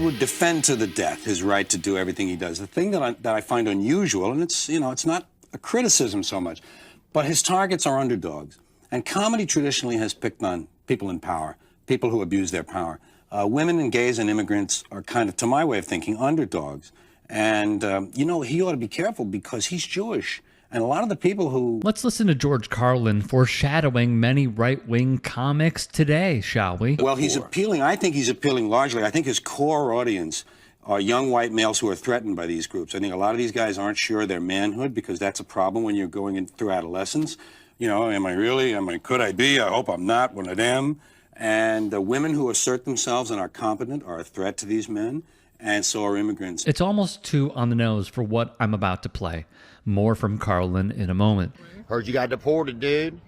would defend to the death his right to do everything he does. The thing that I find unusual, and it's not a criticism so much, but his targets are underdogs. And comedy traditionally has picked on people in power, people who abuse their power. Women and gays and immigrants are kind of, to my way of thinking, underdogs. And, he ought to be careful because he's Jewish. And a lot of the people who... Let's listen to George Carlin foreshadowing many right-wing comics today, shall we? Well, I think he's appealing largely. I think his core audience are young white males who are threatened by these groups. I think a lot of these guys aren't sure of their manhood because that's a problem when you're going in through adolescence. Am I really? Could I be? I hope I'm not one of them. And the women who assert themselves and are competent are a threat to these men, and so are immigrants. It's almost too on the nose for what I'm about to play. More from Carlin in a moment. Heard you got deported, dude.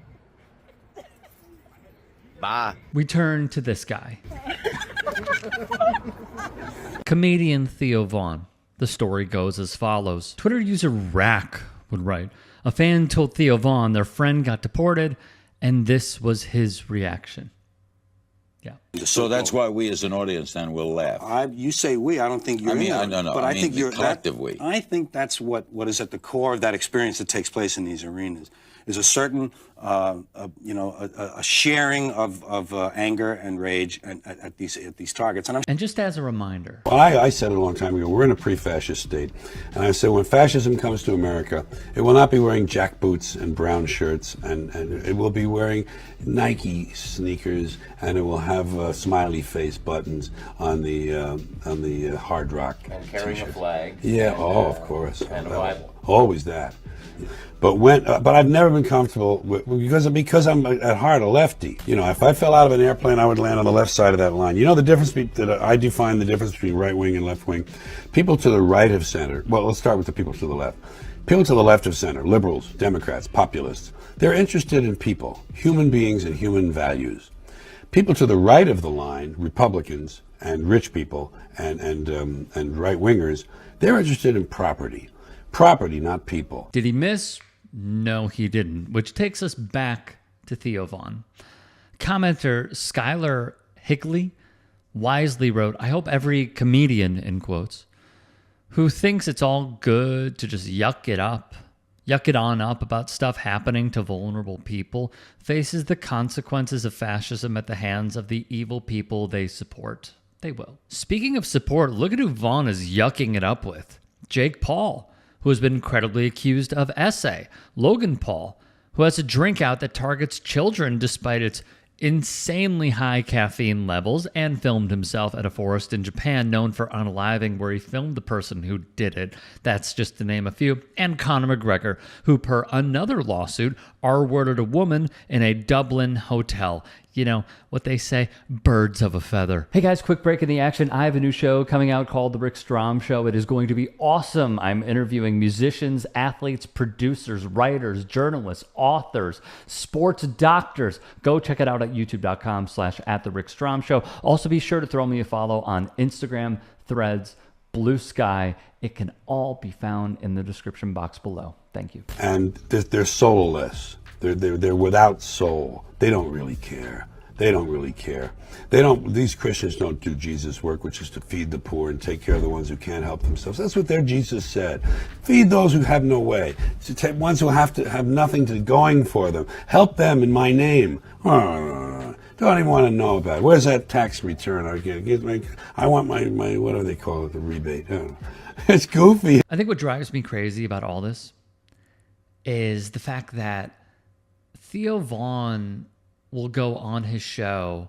Bye. We turn to this guy. Comedian Theo Von. The story goes as follows. Twitter user Rack would write, a fan told Theo Von their friend got deported, and this was his reaction. Yeah. So that's why we as an audience then will laugh. You say we, I don't think you're no. But I think you're collective we. I think that's what is at the core of that experience that takes place in these arenas. Is a certain, a sharing of anger and rage at these targets. And just as a reminder. Well, I said it a long time ago, we're in a pre-fascist state. And I said when fascism comes to America, it will not be wearing jackboots and brown shirts, and it will be wearing Nike sneakers, and it will have smiley face buttons on the Hard Rock and carrying a flag. Yeah, and, of course. And a Bible. Always that. But I've never been comfortable because I'm at heart a lefty. If I fell out of an airplane, I would land on the left side of that line. The difference that I define the difference between right wing and left wing. People to the right of center. Well, let's start with the people to the left. People to the left of center, liberals, Democrats, populists. They're interested in people, human beings, and human values. People to the right of the line, Republicans and rich people and right wingers, they're interested in property. Property, not people. Did he miss? No, he didn't, which takes us back to Theo Von. Commenter Skylar Higley wisely wrote, I hope every comedian, in quotes, who thinks it's all good to just yuck it on up about stuff happening to vulnerable people, faces the consequences of fascism at the hands of the evil people they support. They will. Speaking of support, look at who Vaughn is yucking it up with. Jake Paul, who has been credibly accused of essay. Logan Paul, who has a drink out that targets children despite its insanely high caffeine levels, and filmed himself at a forest in Japan known for unaliving, where he filmed the person who did it. That's just to name a few. And Conor McGregor, who per another lawsuit R-worded a woman in a Dublin hotel. You know what they say, birds of a feather. Hey guys, quick break in the action. I have a new show coming out called The Rick Strom Show. It is going to be awesome. I'm interviewing musicians, athletes, producers, writers, journalists, authors, sports doctors. Go check it out at youtube.com/@TheRickStromShow. Also be sure to throw me a follow on Instagram, Threads, Blue Sky. It can all be found in the description box below. Thank you. And they're soulless. They're without soul. They don't really care. They don't really care. These Christians don't do Jesus' work, which is to feed the poor and take care of the ones who can't help themselves. That's what their Jesus said. Feed those who have no way. Ones who have nothing going for them. Help them in my name. Don't even want to know about it. Where's that tax return? I want my what do they call it? The rebate. It's goofy. I think what drives me crazy about all this is the fact that Theo Von will go on his show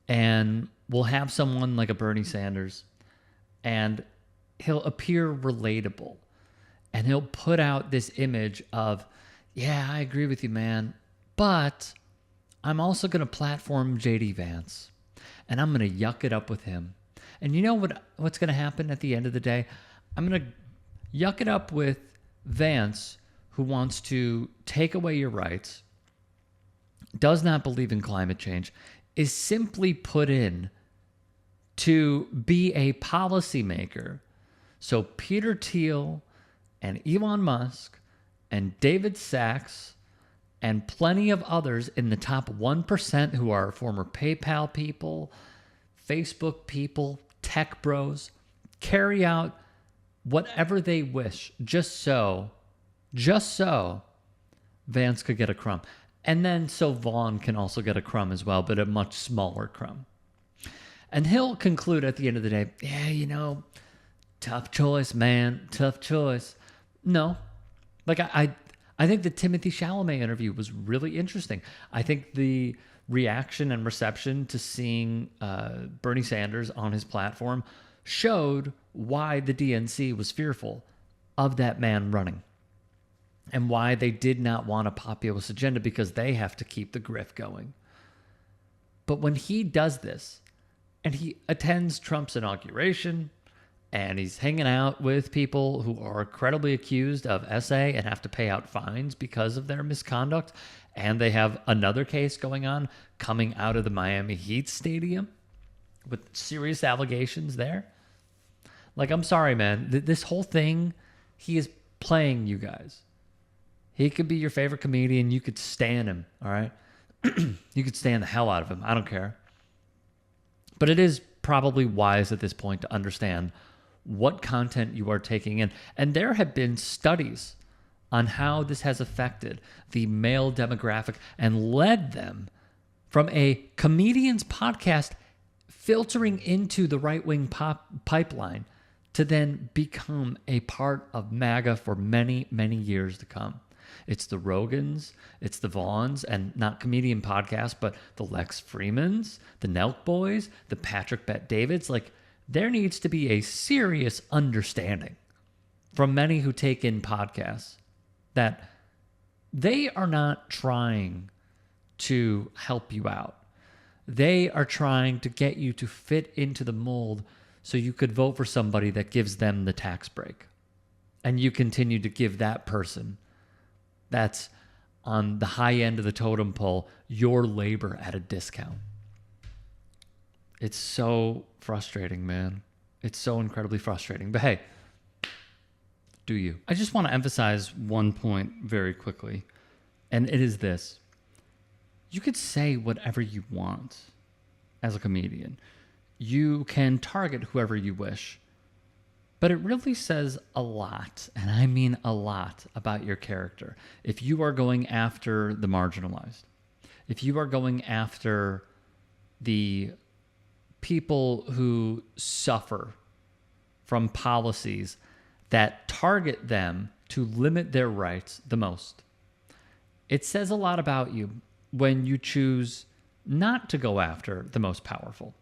and will have someone like a Bernie Sanders, and he'll appear relatable, and he'll put out this image of, yeah, I agree with you, man, but I'm also going to platform J.D. Vance, and I'm going to yuck it up with him. And you know what's going to happen at the end of the day? I'm going to yuck it up with Vance, who wants to take away your rights, does not believe in climate change, is simply put in to be a policymaker. So Peter Thiel and Elon Musk and David Sachs and plenty of others in the top 1% who are former PayPal people, Facebook people, tech bros carry out whatever they wish just so Vance could get a crumb. And then so Vaughn can also get a crumb as well, but a much smaller crumb. And he'll conclude at the end of the day, yeah, tough choice, man, tough choice. No. Like, I think the Timothy Chalamet interview was really interesting. I think the reaction and reception to seeing Bernie Sanders on his platform showed why the DNC was fearful of that man running and why they did not want a populist agenda, because they have to keep the grift going. But when he does this and he attends Trump's inauguration and he's hanging out with people who are credibly accused of SA and have to pay out fines because of their misconduct, and they have another case going on coming out of the Miami Heat stadium with serious allegations there. Like, I'm sorry, man. This whole thing, he is playing you guys. He could be your favorite comedian. You could stand him, all right? You could stand the hell out of him. I don't care. But it is probably wise at this point to understand what content you are taking in. And there have been studies on how this has affected the male demographic and led them from a comedian's podcast filtering into the right-wing pipeline to then become a part of MAGA for many, many years to come. It's the Rogans, it's the Vaughns, and not comedian podcasts, but the Lex Fremans, the Nelk Boys, the Patrick Bet-Davids. Like, there needs to be a serious understanding from many who take in podcasts that they are not trying to help you out. They are trying to get you to fit into the mold so you could vote for somebody that gives them the tax break. And you continue to give that person that's on the high end of the totem pole your labor at a discount. It's so frustrating, man. It's so incredibly frustrating. But hey, do you? I just want to emphasize one point very quickly, and it is this. You could say whatever you want as a comedian. You can target whoever you wish. But it really says a lot, and I mean a lot, about your character. If you are going after the marginalized, if you are going after the people who suffer from policies that target them to limit their rights the most, it says a lot about you when you choose not to go after the most powerful,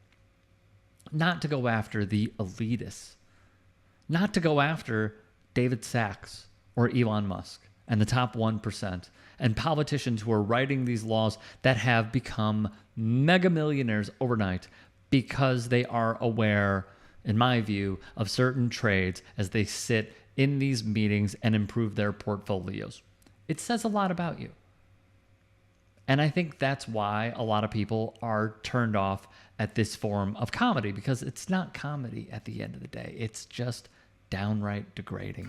not to go after the elitists, not to go after David Sachs or Elon Musk and the top 1% and politicians who are writing these laws that have become mega millionaires overnight because they are aware, in my view, of certain trades as they sit in these meetings and improve their portfolios. It says a lot about you. And I think that's why a lot of people are turned off at this form of comedy, because it's not comedy at the end of the day. It's just downright degrading.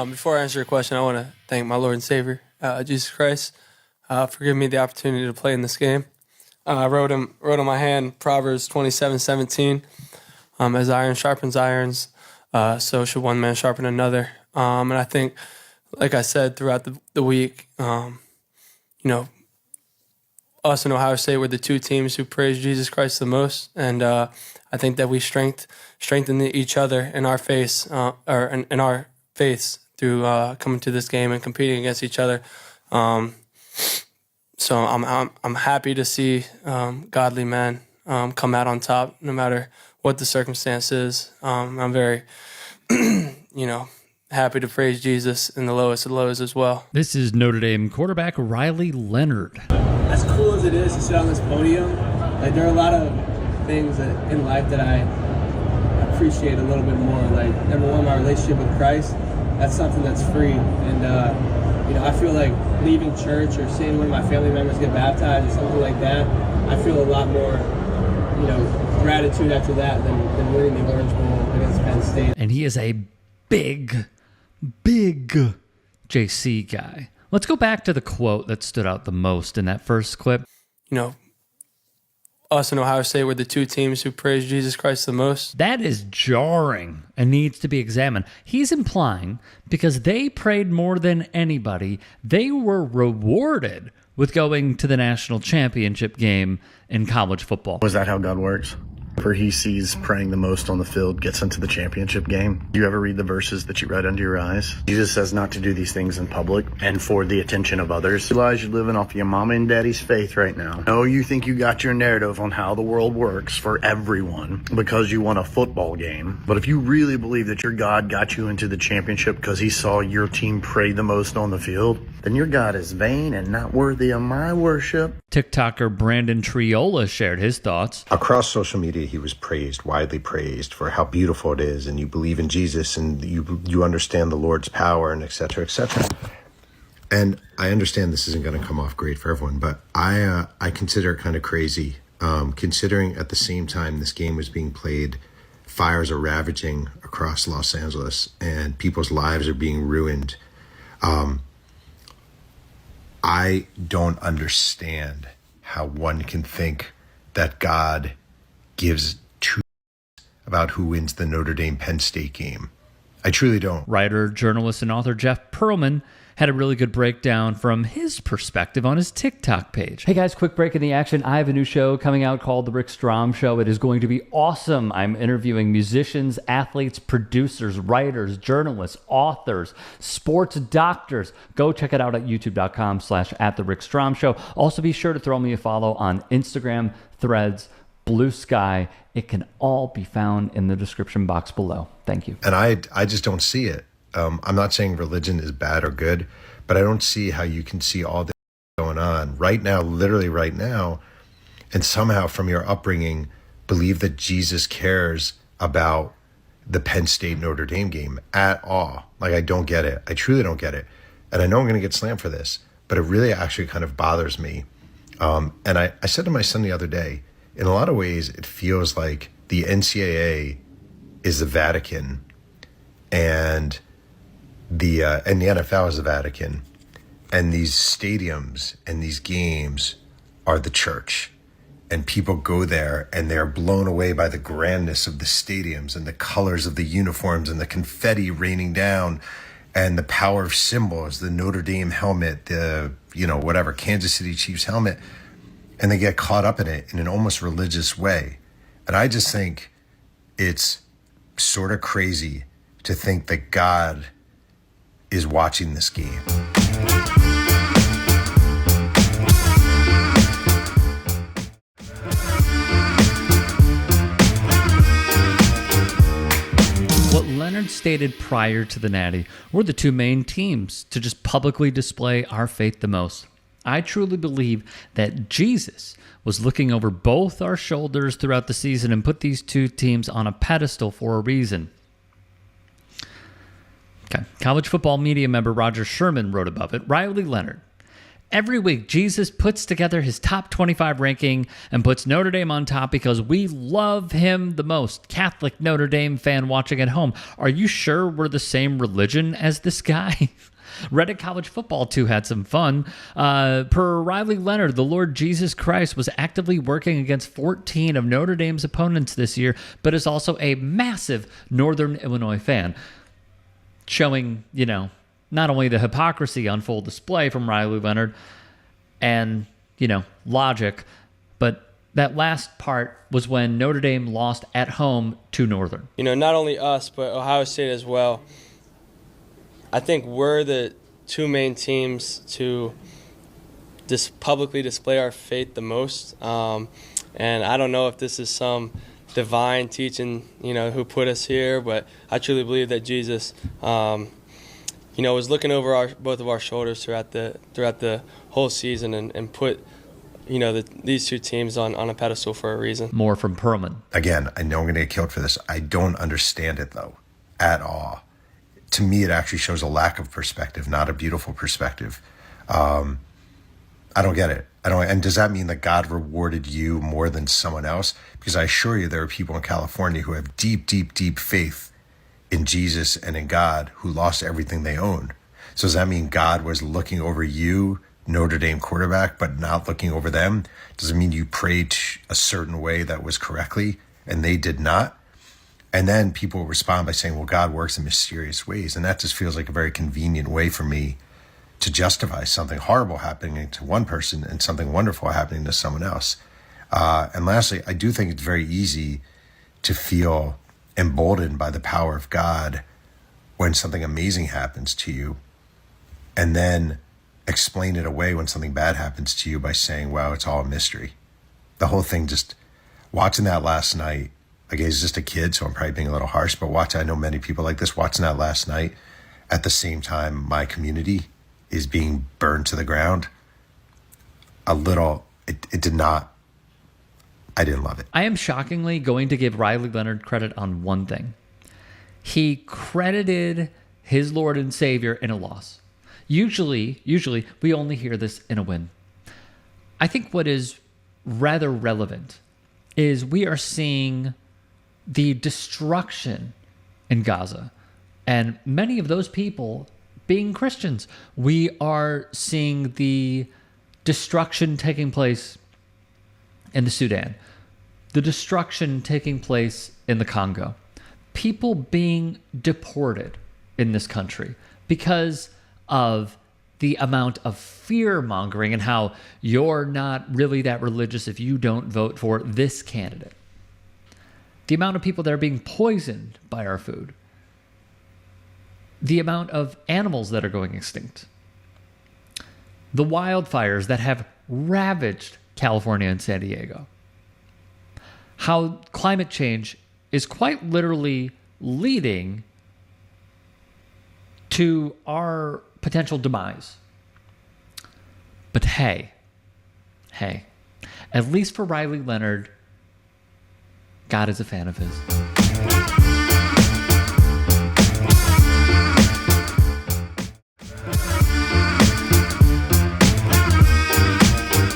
Before I answer your question, I want to thank my Lord and Savior, Jesus Christ, for giving me the opportunity to play in this game. I wrote on my hand Proverbs 27:17. As iron sharpens irons, so should one man sharpen another. And I think, like I said throughout the week, us in Ohio State were the two teams who praised Jesus Christ the most, and I think that we strengthened each other in our faith, in our faiths through coming to this game and competing against each other. So I'm happy to see godly men come out on top, no matter what the circumstance is. I'm very, happy to praise Jesus in the lowest of lows as well. This is Notre Dame quarterback Riley Leonard. As cool as it is to sit on this podium, like, there are a lot of things in life that I appreciate a little bit more. Like, number one, my relationship with Christ. That's something that's free, and I feel like leaving church or seeing one of my family members get baptized or something like that, I feel a lot more, gratitude after that than winning the Orange Bowl against Penn State. And he is a big JC guy. Let's go back to the quote that stood out the most in that first clip. You know, us and Ohio State were the two teams who praised Jesus Christ the most. That is jarring and needs to be examined. He's implying because they prayed more than anybody, they were rewarded with going to the national championship game in college football. Was that how God works? Where he sees praying the most on the field gets into the championship game. Do you ever read the verses that you read under your eyes? Jesus says not to do these things in public and for the attention of others. Realize you're living off your mama and daddy's faith right now. No, you think you got your narrative on how the world works for everyone because you won a football game. But if you really believe that your God got you into the championship because he saw your team pray the most on the field, then your God is vain and not worthy of my worship. TikToker Brandon Triola shared his thoughts. Across social media, he was praised, widely praised for how beautiful it is, and you believe in Jesus, and you understand the Lord's power, and et cetera, et cetera. And I understand this isn't going to come off great for everyone, but I consider it kind of crazy, considering at the same time this game was being played, fires are ravaging across Los Angeles, and people's lives are being ruined. I don't understand how one can think that God gives two about who wins the Notre Dame Penn State game. I truly don't. Writer, journalist, and author Jeff Pearlman had a really good breakdown from his perspective on his TikTok page. Hey guys, quick break in the action. I have a new show coming out called The Rick Strom Show. It is going to be awesome. I'm interviewing musicians, athletes, producers, writers, journalists, authors, sports doctors. Go check it out at youtube.com/@TheRickStromShow. Also be sure to throw me a follow on Instagram, Threads, Blue Sky. It can all be found in the description box below. Thank you. And I just don't see it. I'm not saying religion is bad or good, but I don't see how you can see all this going on right now, literally right now, and somehow from your upbringing believe that Jesus cares about the Penn State Notre Dame game at all. Like, I don't get it. I truly don't get it. And I know I'm going to get slammed for this, but it really actually kind of bothers me. And I said to my son the other day, in a lot of ways, it feels like the NCAA is the Vatican and the NFL is the Vatican, and these stadiums and these games are the church. And people go there and they're blown away by the grandness of the stadiums and the colors of the uniforms and the confetti raining down and the power of symbols, the Notre Dame helmet, the, whatever, Kansas City Chiefs helmet. And they get caught up in it in an almost religious way. And I just think it's sort of crazy to think that God is watching this game. What Leonard stated prior to the Natty were the two main teams to just publicly display our faith the most. I truly believe that Jesus was looking over both our shoulders throughout the season and put these two teams on a pedestal for a reason. Okay. College football media member Roger Sherman wrote above it. Riley Leonard. Every week, Jesus puts together his top 25 ranking and puts Notre Dame on top because we love him the most. Catholic Notre Dame fan watching at home. Are you sure we're the same religion as this guy? Reddit College Football too had some fun. Per Riley Leonard, the Lord Jesus Christ was actively working against 14 of Notre Dame's opponents this year, but is also a massive Northern Illinois fan. Showing, not only the hypocrisy on full display from Riley Leonard and, logic, but that last part was when Notre Dame lost at home to Northern. Not only us, but Ohio State as well. I think we're the two main teams to publicly display our faith the most. And I don't know if this is some divine teaching, who put us here, but I truly believe that Jesus, was looking over both of our shoulders throughout the whole season and put, these two teams on a pedestal for a reason. More from Perlman. Again, I know I'm going to get killed for this. I don't understand it, though, at all. To me, it actually shows a lack of perspective, not a beautiful perspective. I don't get it. And does that mean that God rewarded you more than someone else? Because I assure you there are people in California who have deep, deep, deep faith in Jesus and in God who lost everything they owned. So does that mean God was looking over you, Notre Dame quarterback, but not looking over them? Does it mean you prayed a certain way that was correctly and they did not? And then people respond by saying, well, God works in mysterious ways. And that just feels like a very convenient way for me to justify something horrible happening to one person and something wonderful happening to someone else. And lastly, I do think it's very easy to feel emboldened by the power of God when something amazing happens to you, and then explain it away when something bad happens to you by saying, wow, it's all a mystery. The whole thing, just watching that last night, like, he's just a kid, so I'm probably being a little harsh, but I know many people like this, watching that last night at the same time my community is being burned to the ground, it did not, I didn't love it. I am shockingly going to give Riley Leonard credit on one thing. He credited his Lord and Savior in a loss. Usually, we only hear this in a win. I think what is rather relevant is we are seeing the destruction in Gaza, and many of those people being Christians. We are seeing the destruction taking place in the Sudan, the destruction taking place in the Congo, people being deported in this country because of the amount of fear mongering and how you're not really that religious if you don't vote for this candidate. The amount of people that are being poisoned by our food. The amount of animals that are going extinct. The wildfires that have ravaged California and San Diego. How climate change is quite literally leading to our potential demise. But hey, at least for Riley Leonard, God is a fan of his.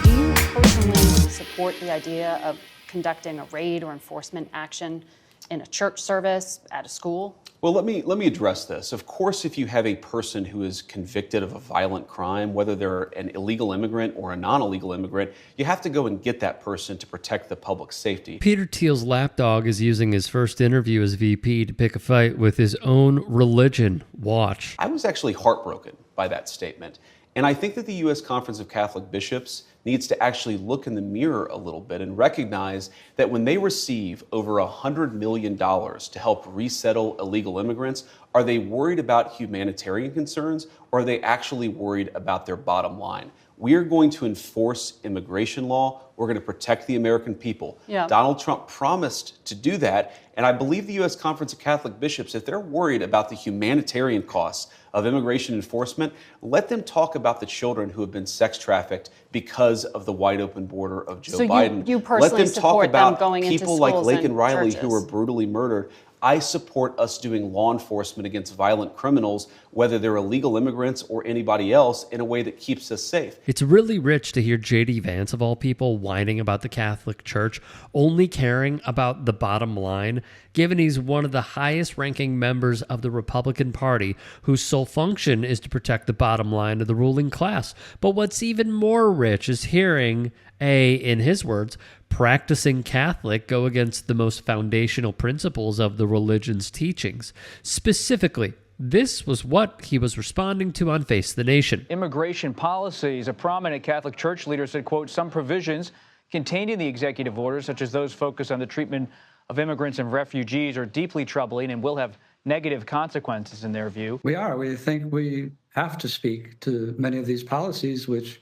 Do you personally support the idea of conducting a raid or enforcement action in a church service, at a school? Well, let me address this. Of course, if you have a person who is convicted of a violent crime, whether they're an illegal immigrant or a non-illegal immigrant, you have to go and get that person to protect the public safety. Peter Thiel's lapdog is using his first interview as VP to pick a fight with his own religion. Watch. I was actually heartbroken by that statement. And I think that the U.S. Conference of Catholic Bishops needs to actually look in the mirror a little bit and recognize that when they receive over $100 million to help resettle illegal immigrants, are they worried about humanitarian concerns, or are they actually worried about their bottom line? We are going to enforce immigration law. We're going to protect the American people. Yeah. Donald Trump promised to do that. And I believe the U.S. Conference of Catholic Bishops, if they're worried about the humanitarian costs of immigration enforcement, let them talk about the children who have been sex trafficked because of the wide open border of Joe Biden. You personally let them talk support about them going into people like schools Laken and Riley churches. who were brutally murdered. I support us doing law enforcement against violent criminals, whether they're illegal immigrants or anybody else, in a way that keeps us safe. It's really rich to hear J.D. Vance, of all people, whining about the Catholic Church, only caring about the bottom line, given he's one of the highest-ranking members of the Republican Party, whose sole function is to protect the bottom line of the ruling class. But what's even more rich is hearing in his words, practicing Catholic go against the most foundational principles of the religion's teachings. Specifically, this was what he was responding to on Face the Nation. Immigration policies. A prominent Catholic Church leader said, quote, some provisions contained in the executive order, such as those focused on the treatment of immigrants and refugees, are deeply troubling and will have negative consequences in their view. We think we have to speak to many of these policies, which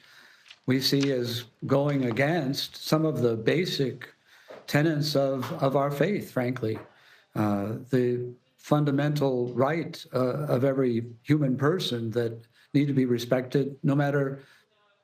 we see as going against some of the basic tenets of our faith, frankly. The fundamental right of every human person that need to be respected, no matter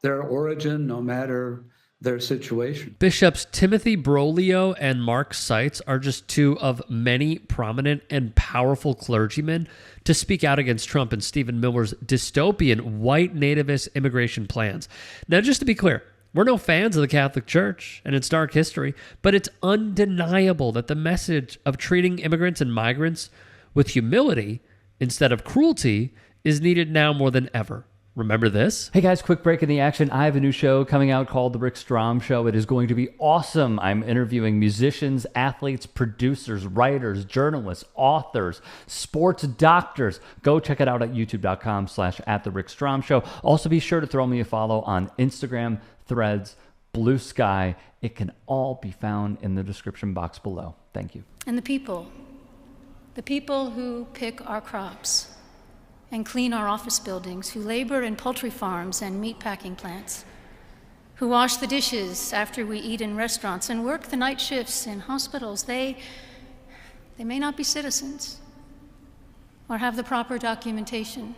their origin, no matter their situation. Bishops Timothy Broglio and Mark Seitz are just two of many prominent and powerful clergymen to speak out against Trump and Stephen Miller's dystopian white nativist immigration plans. Now, just to be clear, we're no fans of the Catholic Church and its dark history, but it's undeniable that the message of treating immigrants and migrants with humility instead of cruelty is needed now more than ever. Remember this? Hey guys, quick break in the action. I have a new show coming out called The Rick Strom Show. It is going to be awesome. I'm interviewing musicians, athletes, producers, writers, journalists, authors, sports doctors. Go check it out at youtube.com/@TheRickStrom Show. Also be sure to throw me a follow on Instagram, Threads, Blue Sky. It can all be found in the description box below. Thank you. And the people who pick our crops and clean our office buildings, who labor in poultry farms and meatpacking plants, who wash the dishes after we eat in restaurants and work the night shifts in hospitals, they may not be citizens or have the proper documentation,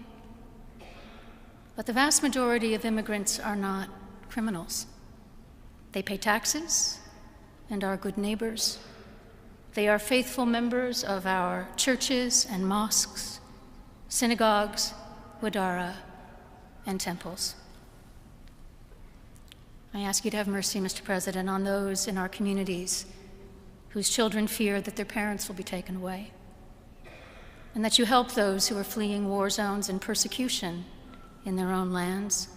but the vast majority of immigrants are not criminals. They pay taxes and are good neighbors. They are faithful members of our churches and mosques, synagogues, wadara, and temples. I ask you to have mercy, Mr. President, on those in our communities whose children fear that their parents will be taken away, and that you help those who are fleeing war zones and persecution in their own lands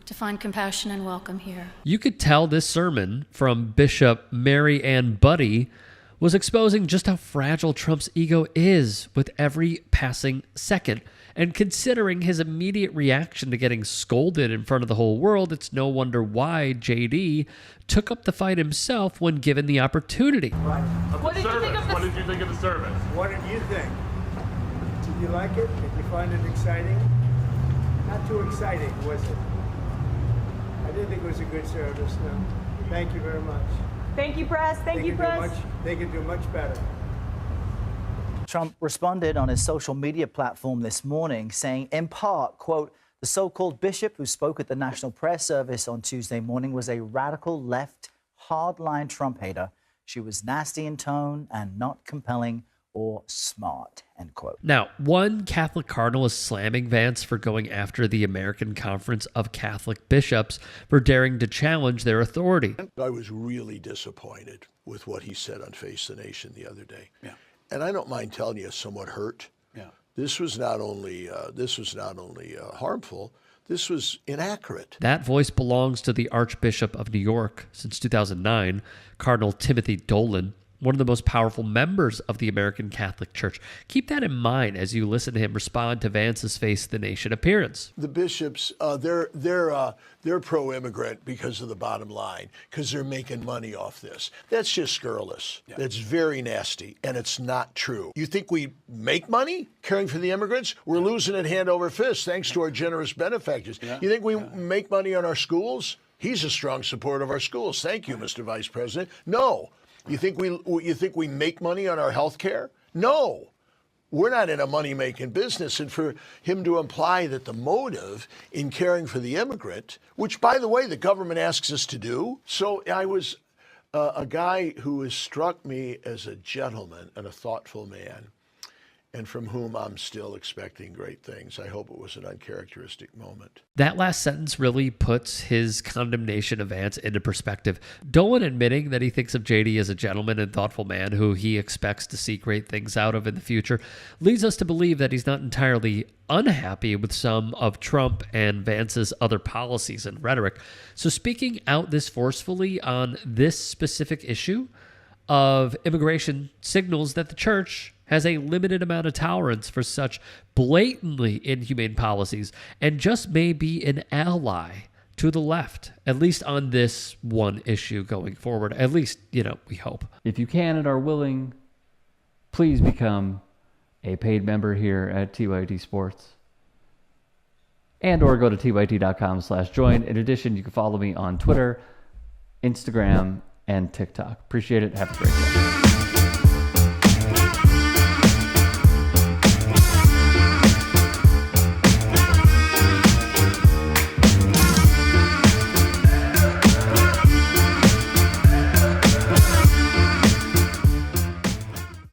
to find compassion and welcome here. You could tell this sermon from Bishop Mary Ann Buddy was exposing just how fragile Trump's ego is with every passing second. And considering his immediate reaction to getting scolded in front of the whole world, it's no wonder why JD took up the fight himself when given the opportunity. What did you think of What did you think of the service? What did you think? Did you like it? Did you find it exciting? Not too exciting, was it? I didn't think it was a good service, no. Thank you very much. Thank you, press. Thank you, press. They can do much better. Trump responded on his social media platform this morning, saying, in part, quote, the so-called bishop who spoke at the National Prayer Service on Tuesday morning was a radical left, hardline Trump hater. She was nasty in tone and not compelling or smart, end quote. Now, one Catholic cardinal is slamming Vance for going after the American Conference of Catholic Bishops for daring to challenge their authority. I was really disappointed with what he said on Face the Nation the other day. Yeah. And I don't mind telling you, somewhat hurt. Yeah. This was not only harmful, this was inaccurate. That voice belongs to the Archbishop of New York since 2009, Cardinal Timothy Dolan, one of the most powerful members of the American Catholic Church. Keep that in mind as you listen to him respond to Vance's Face the Nation appearance. The bishops, they're pro-immigrant because of the bottom line, because they're making money off this. That's just scurrilous. Yeah. That's very nasty, and it's not true. You think we make money caring for the immigrants? We're losing it hand over fist thanks to our generous benefactors. Yeah. You think we make money on our schools? He's a strong supporter of our schools. Thank you, Mr. Vice President. No. You think we make money on our health care? No. We're not in a money-making business. And for him to imply that the motive in caring for the immigrant, which, by the way, the government asks us to do. So I was a guy who has struck me as a gentleman and a thoughtful man, and from whom I'm still expecting great things. I hope it was an uncharacteristic moment. That last sentence really puts his condemnation of Vance into perspective. Dolan admitting that he thinks of JD as a gentleman and thoughtful man who he expects to see great things out of in the future leads us to believe that he's not entirely unhappy with some of Trump and Vance's other policies and rhetoric. So speaking out this forcefully on this specific issue of immigration signals that the church has a limited amount of tolerance for such blatantly inhumane policies and just may be an ally to the left, at least on this one issue going forward. At least, we hope. If you can and are willing, please become a paid member here at TYT Sports. And or go to tyt.com/join. In addition, you can follow me on Twitter, Instagram, and TikTok. Appreciate it. Have a great day.